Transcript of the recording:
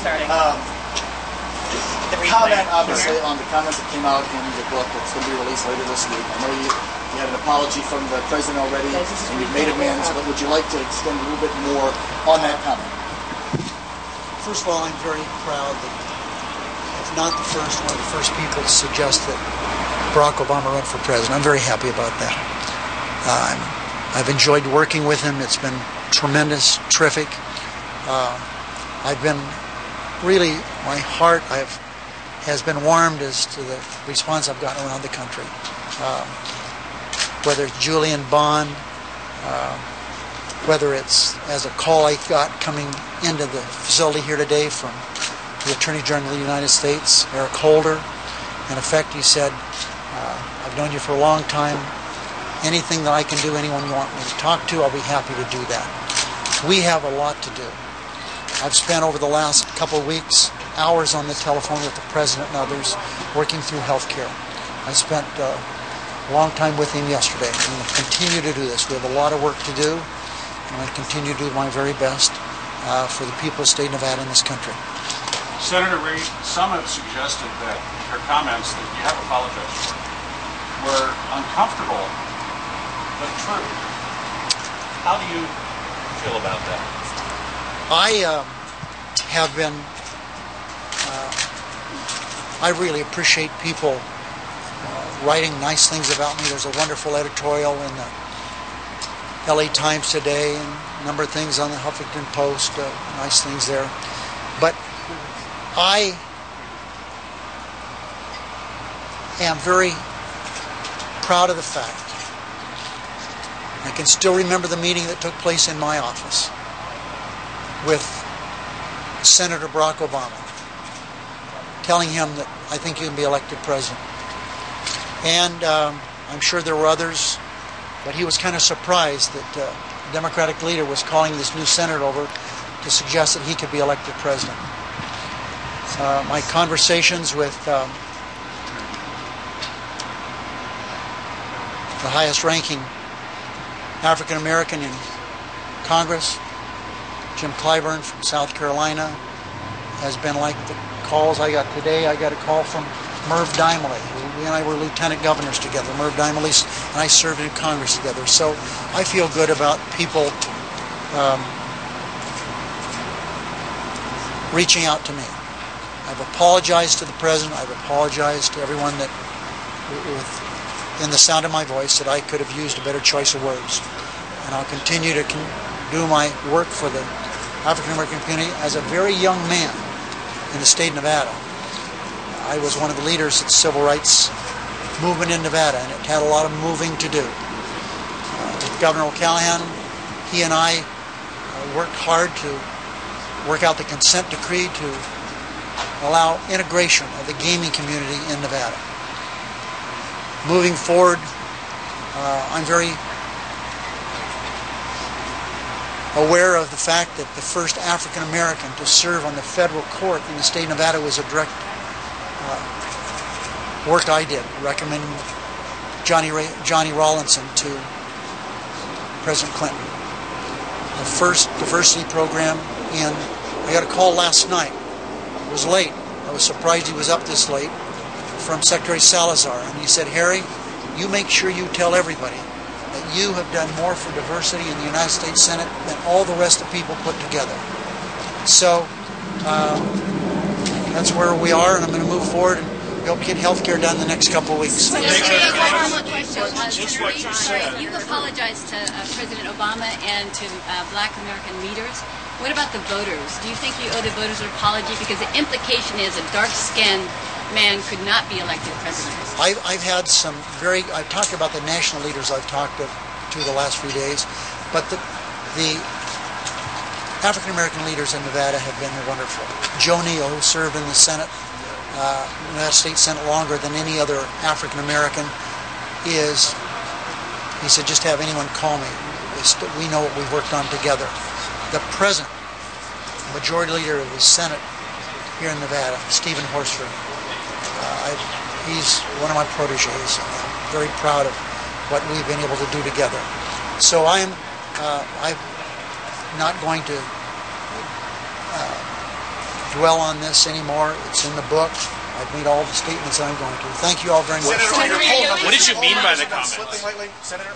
starting. Comment, obviously, on the comments that came out in your book that's going to be released later this week. I know you had an apology from the president already, and you've made amends, but would you like to extend a little bit more on that comment? First of all, I'm very proud that, if not the first, one of the first people to suggest that Barack Obama run for president. I'm very happy about that. I've enjoyed working with him. It's been tremendous, terrific. I've been really, my heart has been warmed as to the response I've gotten around the country. Whether it's Julian Bond, whether it's as a call I got coming into the facility here today from the Attorney General of the United States, Eric Holder. In effect, he said, I've known you for a long time. Anything that I can do, anyone you want me to talk to, I'll be happy to do that. We have a lot to do. I've spent over the last couple of weeks hours on the telephone with the President and others working through health care. I spent a long time with him yesterday. I'm going to continue to do this. We have a lot of work to do, and I continue to do my very best for the people of the state of Nevada in this country. Senator Reid, some have suggested that her comments that you have apologized for were uncomfortable but true. How do you feel about that? I have been, I really appreciate people writing nice things about me. There's a wonderful editorial in the LA Times today and a number of things on the Huffington Post, nice things there. But I am very proud of the fact I can still remember the meeting that took place in my office with Senator Barack Obama, telling him that I think you can be elected president. And I'm sure there were others, but he was kind of surprised that the Democratic leader was calling this new senator over to suggest that he could be elected president. My conversations with the highest ranking African American in Congress, Jim Clyburn from South Carolina, has been like the calls I got today. I got a call from Merv Dimely. We and I were lieutenant governors together. Merv Dimely and I served in Congress together. So I feel good about people reaching out to me. I've apologized to the president. I've apologized to everyone that, in the sound of my voice, that I could have used a better choice of words. And I'll continue to do my work for the African American community as a very young man in the state of Nevada. I was one of the leaders of the civil rights movement in Nevada, and it had a lot of moving to do. With Governor O'Callaghan, he and I worked hard to work out the consent decree to allow integration of the gaming community in Nevada. Moving forward, I'm very aware of the fact that the first African American to serve on the federal court in the state of Nevada was a direct work I did, recommending Johnny Rawlinson to President Clinton. The first diversity program I got a call last night. It was late. I was surprised he was up this late, from Secretary Salazar, and he said, Harry, you make sure you tell everybody that you have done more for diversity in the United States Senate than all the rest of people put together. So that's where we are, and I'm going to move forward and help get health care done the next couple of weeks. You've apologized to President Obama and to Black American leaders. What about the voters? Do you think you owe the voters an apology? Because the implication is a dark-skinned man could not be elected president. I've had some I've talked about the national leaders I've talked to the last few days, but the African American leaders in Nevada have been wonderful. Joe Neal, who served in the Senate, United States Senate longer than any other African American, he said, just have anyone call me. We know what we've worked on together. The present Majority Leader of the Senate here in Nevada, Stephen Horsford, he's one of my proteges. I'm very proud of what we've been able to do together. So I'm not going to dwell on this anymore. It's in the book. I've made all the statements I'm going to. Thank you all very much. Senator, What did you mean by the comment? Senator?